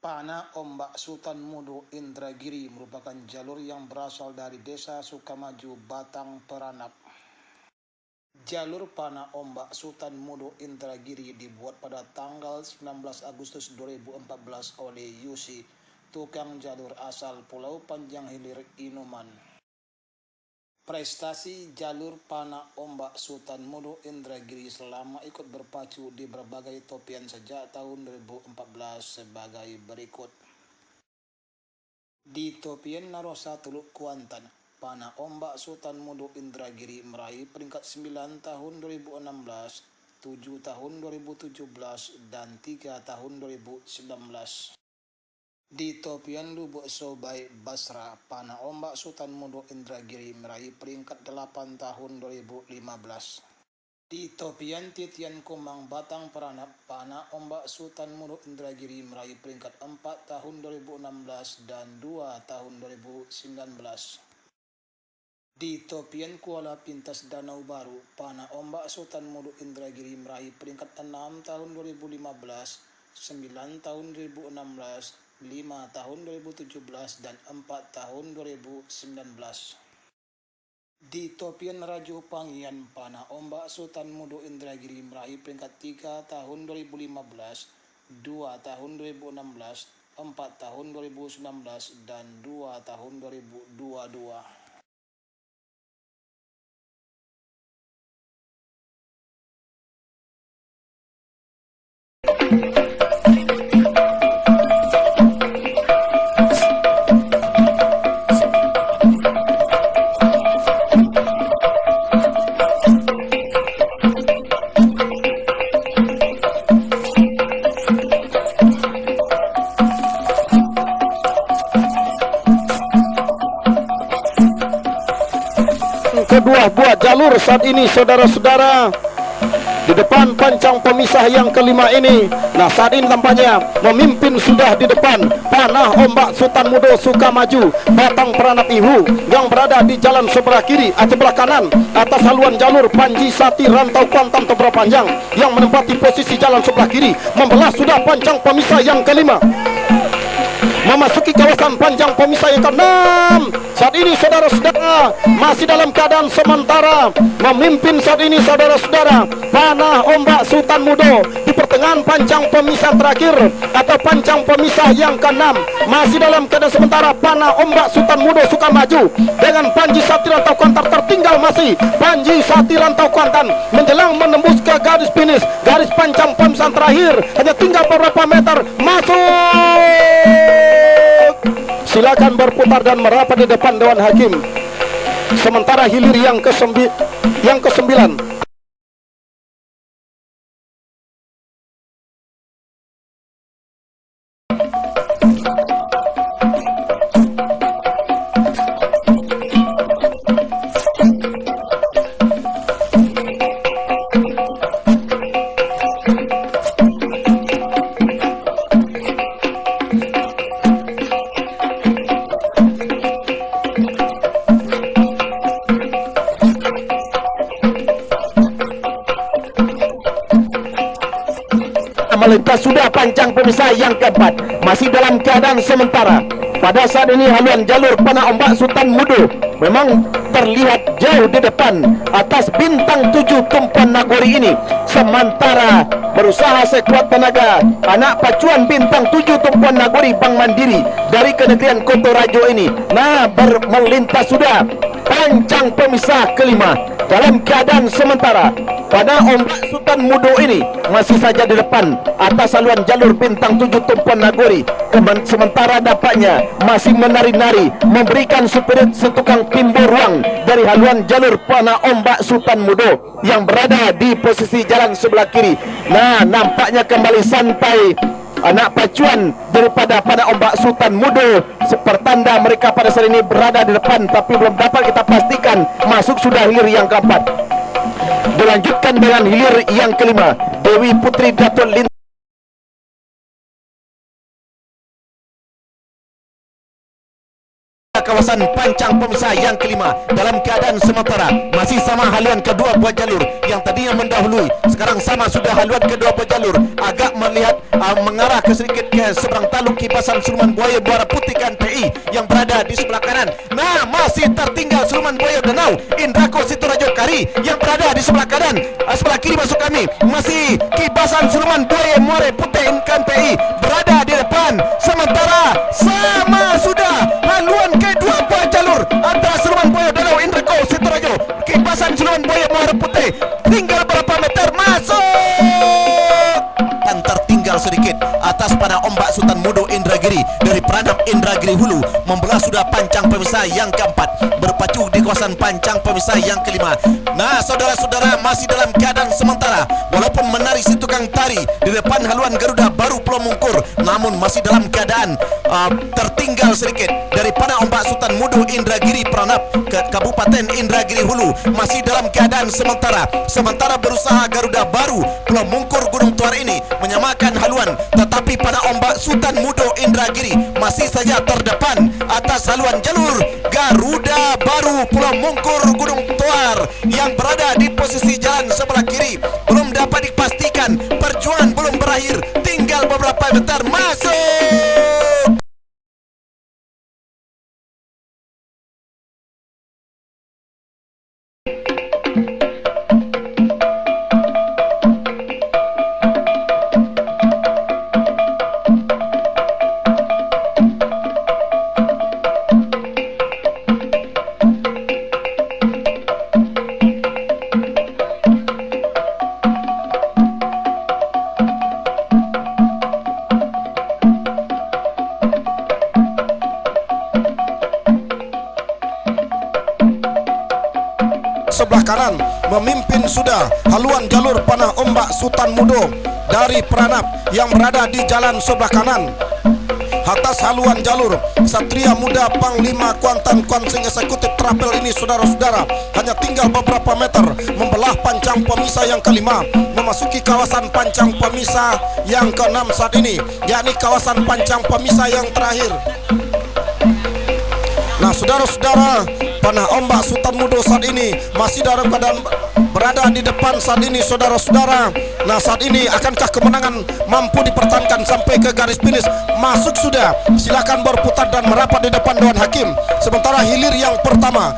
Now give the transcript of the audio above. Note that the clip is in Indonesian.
Pana Ombak Sultan Mudo Indragiri merupakan jalur yang berasal dari Desa Sukamaju, Batang Peranap. Jalur Pana Ombak Sultan Mudo Indragiri dibuat pada tanggal 19 Agustus 2014 oleh Yusi, tukang jalur asal Pulau Panjang Hilir Inuman. Prestasi jalur Pana Ombak Sultan Mudo Indragiri selama ikut berpacu di berbagai topian sejak tahun 2014 sebagai berikut. Di topian Narosa Teluk Kuantan, Pana Ombak Sultan Mudo Indragiri meraih peringkat 9 tahun 2016, 7 tahun 2017, dan 3 tahun 2019. Di topian Lubuk Sobai Basra, Pana Ombak Sultan Mudo Indragiri meraih peringkat 8 tahun 2015. Di topian Titian Kumbang Batang Peranap, Pana Ombak Sultan Mudo Indragiri meraih peringkat 4 tahun 2016 dan 2 tahun 2019. Di topian Kuala Pintas Danau Baru, Pana Ombak Sultan Mudo Indragiri meraih peringkat 6 tahun 2015, 9 tahun 2016, 5 tahun 2017, dan 4 tahun 2019. Di topian Rajo Pangian, Pana Ombak Sultan Mudo Indragiri meraih peringkat 3 tahun 2015, 2 tahun 2016, 4 tahun 2019, dan 2 tahun 2022. Kedua buah jalur saat ini, saudara-saudara, di depan pancang pemisah yang kelima ini. Nah, saat ini tampaknya memimpin sudah di depan Pana Ombak Sultan Mudo Sukamaju Batang Peranap Ihu yang berada di jalan sebelah kiri atau sebelah kanan atas haluan jalur Panji Sati Rantau Kuantan Tebra Panjang yang menempati posisi jalan sebelah kiri, membelah sudah pancang pemisah yang kelima, memasuki kawasan panjang pemisah yang keenam. Saat ini saudara-saudara masih dalam keadaan sementara memimpin saat ini saudara-saudara Pana Ombak Sultan Mudo di pertengahan pancang pemisah terakhir atau pancang pemisah yang keenam. Masih dalam keadaan sementara Pana Ombak Sultan Mudo Sukamaju dengan Panji Sati Rantau Kuantan tertinggal masih Panji Sati Rantau Kuantan menjelang menembus ke garis finish, garis pancang pemisah terakhir hanya tinggal beberapa meter masuk. Silakan berputar dan merapat di depan Dewan Hakim. Sementara hilir yang ke-9 melintas sudah pancang pemisah yang keempat, masih dalam keadaan sementara. Pada saat ini haluan jalur Pana Ombak Sultan Mudo memang terlihat jauh di depan atas bintang 7 Tumpuan Nagori ini. Sementara berusaha sekuat tenaga anak pacuan bintang 7 Tumpuan Nagori Bank Mandiri dari Kenegerian Kotorajo ini, nah melintas sudah pancang pemisah kelima dalam keadaan sementara. Pada Ombak Sultan Mudo ini masih saja di depan atas haluan jalur bintang 7 Tumpuan Nagori. Sementara dapatnya masih menari-nari memberikan spirit setukang timbul ruang dari haluan jalur Pana Ombak Sultan Mudo yang berada di posisi jalan sebelah kiri. Nah, nampaknya kembali santai anak pacuan daripada Pana Ombak Sultan Mudo, pertanda mereka pada saat ini berada di depan, tapi belum dapat kita pastikan masuk sudah hilir yang keempat. Dilanjutkan dengan hilir yang kelima, Dewi Putri Datuk Lin kawasan pancang pemisah yang kelima. Dalam keadaan sementara masih sama haluan kedua buah jalur yang tadinya mendahului, sekarang sama sudah haluan kedua buah jalur. Agak melihat mengarah ke sedikit ke seberang taluk kibasan Siluman Buaya Muara Putih KNPI yang berada di sebelah kanan. Nah, masih tertinggal Siluman Buaya Danau Indrako Sitorajaya Kari yang berada di sebelah kanan. Sebelah kiri masuk kami masih kibasan Siluman Buaya Muara Putih KNPI berada di depan. Sementara sama sudah haluan kedua buah jalur antara Siluman Buaya Danau Indrako Sitorajaya kibasan Siluman Buaya Muara Putih. Tinggal berapa meter masuk dan tertinggal sedikit atas pada ombak Sultan Mudo Indragiri dari Pranap Indragiri Hulu membelah sudah pancang pemisah yang keempat, berpacu di kawasan pancang pemisah yang kelima. Nah, saudara-saudara, masih dalam keadaan sementara walaupun menari si tukang tari di depan haluan Garuda Baru Pulau Mungkur, namun masih dalam keadaan tertinggal sedikit daripada ombak Sultan Mudo Indragiri Pranap ke Kabupaten Indragiri Hulu. Masih dalam keadaan sementara berusaha Garuda Baru Pulau Mungkur Gunung Tuar ini menyamakan haluan, tetapi pada ombak Sultan Mudo Indragiri masih saja terdepan atas haluan jalur Garuda Baru Pulau Mungkur Gunung Tuar yang berada di posisi jalan sebelah kiri. Belum dapat dipastikan, perjuangan belum berakhir, tinggal beberapa meter masuk. Sebelah kanan memimpin sudah haluan jalur panah ombak Sultan Mudo dari Pranap yang berada di jalan sebelah kanan. Atas haluan jalur Satria Muda Panglima Kuantan Kuansing Eksekutif Trapel ini, saudara-saudara, hanya tinggal beberapa meter membelah pancang pemisah yang kelima, memasuki kawasan pancang pemisah yang keenam saat ini, yakni kawasan pancang pemisah yang terakhir. Nah, saudara-saudara, panah ombak Sultan Mudo saat ini masih dalam keadaan berada di depan saat ini, saudara-saudara. Nah, saat ini akankah kemenangan mampu dipertahankan sampai ke garis finish? Masuk sudah, silakan berputar dan merapat di depan Dewan Hakim. Sementara hilir yang pertama